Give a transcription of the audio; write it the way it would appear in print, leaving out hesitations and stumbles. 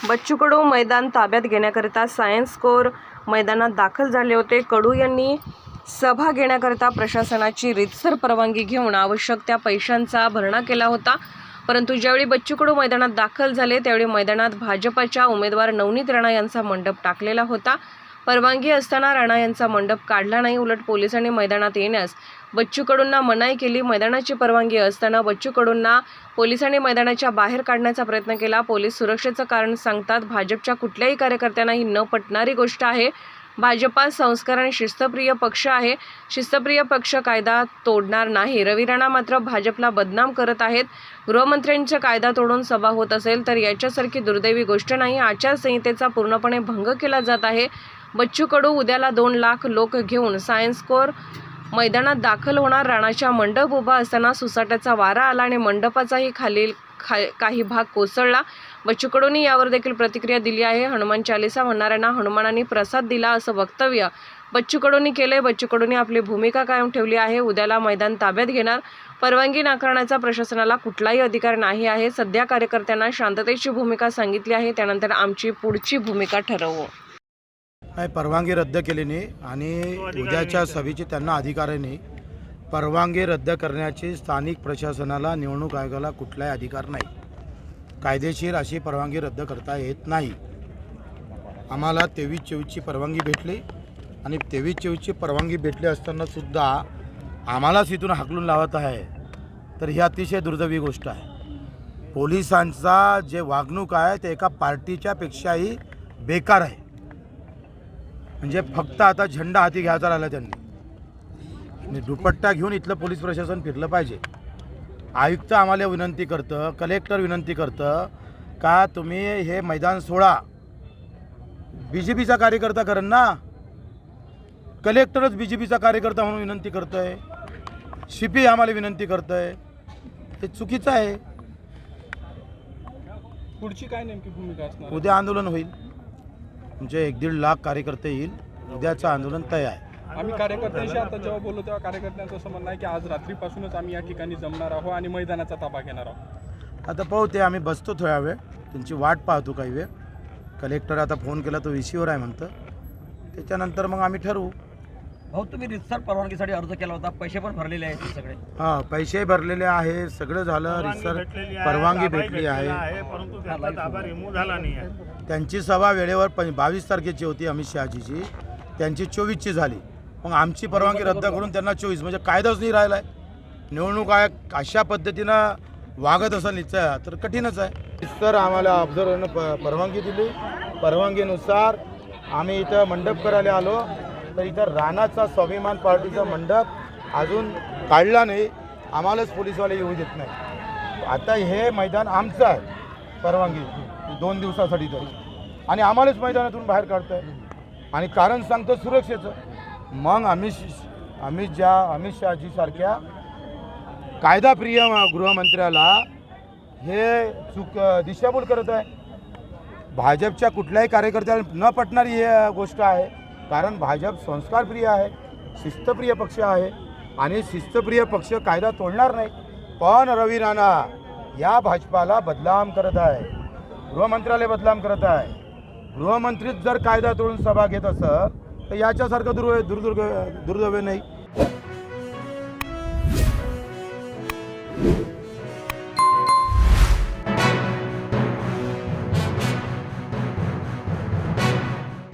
बच्चू कडू मैदान ताब्यात घेण्याकरिता सायन्स कोर मैदानात दाखल झाले होते। कडू यांनी सभा घेण्याकरिता प्रशासनाची रीतसर परवानगी घेऊन आवश्यक त्या पैशांचा भरणा केला होता। परंतु ज्यावेळी बच्चू कडू मैदानात दाखल झाले त्यावेळी मैदानात भाजपच्या उमेदवार नवनीत राणा यांचा मंडप टाकलेला होता। परवानगी असताना राणा यांचा मंडप काढला नाही, उलट पोलिसांनी मैदानात येण्यास बच्चू कडूंना मनाई केली। मैदानाची परवानगी असताना बच्चू कडूंना पोलिसांनी मैदानाच्या बाहेर काढण्याचा प्रयत्न केला। पोलीस सुरक्षेचं कारण सांगतात। भाजपच्या कुठल्याही कार्यकर्त्यांना ही न पटणारी गोष्ट आहे। भाजपा संस्कार आणि शिस्तप्रिय पक्ष आहे। शिस्तप्रिय पक्ष कायदा तोडणार नाही। रवी राणा मात्र भाजपला बदनाम करत आहेत। गृहमंत्र्यांचा कायदा तोडून सभा होत असेल तर याच्यासारखी दुर्दैवी गोष्ट नाही। आचारसंहितेचा पूर्णपणे भंग केला जात आहे। बच्चू कडू उद्याला 2 लाख लोक घेऊन सायन्स कोर मैदानात दाखल होणार। राणाच्या मंडप उभा असताना सुसाट्याचा वारा आला आणि मंडपाचाही खालील काही भाग कोसळला। बच्चू कडूंनी यावर देखील प्रतिक्रिया दिली आहे। हनुमान चालीसा म्हणणाऱ्यांना हनुमानांनी प्रसाद दिला असं वक्तव्य बच्चू कडूंनी केले। बच्चू कडूंनी आपली भूमिका कायम ठेवली आहे। उद्याला मैदान ताब्यात घेणार। परवानगी नाकारण्याचा प्रशासनाला कुठलाही अधिकार नाही आहे। सध्या कार्यकर्त्यांना शांततेची भूमिका सांगितली आहे, त्यानंतर आमची पुढची भूमिका ठरवू। परवानगी रद्द केली नाही आणि उद्याच्या सभेची त्यांना अधिकार नाही। परवानगी रद्द करण्याची स्थानिक प्रशासनाला निवडणूक आयोगाला कुठलाही अधिकार नाही। कायदेशीर अशी परवानगी रद्द करता येत नाही। आम्हाला 23-24ची परवानगी भेटली आणि 23-24ची परवानगी भेटली असताना सुद्धा आम्हालाच इथून हाकलून लावत आहे, तर ही अतिशय दुर्दैवी गोष्ट आहे। पोलिसांचा जे वागणूक आहे ते एका पार्टीच्या पेक्षाही बेकार आहे। म्हणजे फक्त आता झेंडा हाती घ्यायचा राहिला त्यांनी। दुपट्टा घेऊन इथलं पोलीस प्रशासन फिरलं पाहिजे। आयुक्त आम्हाला विनंती करतं, कलेक्टर विनंती करतं का तुम्ही हे मैदान सोडा। बीजेपीचा कार्यकर्ता करेन ना, कलेक्टरच बीजेपीचा कार्यकर्ता म्हणून विनंती करतोय, सीपी आम्हाला विनंती करतोय, हे चुकीचं आहे। पुढची काय नेमकी भूमिका असणार? उद्या आंदोलन होईल। म्हणजे 1-1.5 लाख कार्यकर्ते येईल। उद्याचं आंदोलन तय आहे। आम्ही कार्यकर्त्यांशी आता जेव्हा बोललो तेव्हा कार्यकर्त्यांचं असं म्हणणं आहे की आज रात्रीपासूनच आम्ही या ठिकाणी जमणार आहोत आणि मैदानाचा ताबा घेणार आहोत। आता पाहू, ते आम्ही बसतो थोड्या वेळ, त्यांची वाट पाहतो काही वेळ। कलेक्टर आता फोन केला तो VC वर आहे म्हणतं, त्याच्यानंतर मग आम्ही ठरवू। भाऊ, तुम्ही रितसर परवानगीसाठी अर्ज केला होता, पैसे पण भरलेले आहेत सगळे? हां, पैसे भरलेले आहे, सगळं झालं, रितसर परवानगी भेटली आहे, परंतु त्याचा ताबा रिमूव्ह झाला नाही आहे। त्यांची सभा वेळेवर 22 तारखेची होती अमित शहाजीची, त्यांची 24ची झाली। मग आमची परवानगी रद्द करून त्यांना 24, म्हणजे कायदाच नाही राहिला आहे। निवडणूक आयोग अशा पद्धतीनं वागत असेल निश्चय तर कठीणच आहे। तर आम्हाला ऑब्झर्व्हरनं परवानगी दिली, परवानगीनुसार आम्ही इथं मंडप करायला आलो, तर इथं राणाचा स्वाभिमान पार्टीचा मंडप अजून काढला नाही। आम्हालाच पोलीसवाले येऊ देत नाही। आता हे मैदान आमचं आहे, परवानगी 2 दिवसासाठी तरी, आणि आम्हालाच मैदानातून बाहेर काढत आहे आणि कारण सांगतो सुरक्षेचं। मग अमित शहाजी सारख्या कायदाप्रिय गृहमंत्र्याला हे दिशाभूल करत आहे। भाजपच्या कुठल्याही कार्यकर्त्याला न पटणारी ही गोष्ट आहे, कारण भाजप संस्कारप्रिय आहे, शिस्तप्रिय पक्ष आहे आणि शिस्तप्रिय पक्ष कायदा तोडणार नाही। पण रवी राणा या भाजपाला बदनाम करत आहे, गृहमंत्र्याला बदनाम करत आहे। गृहमंत्रीच जर कायदा तोडून सभा घेत असत तर याच्यासारखं दुर्दैव नाही।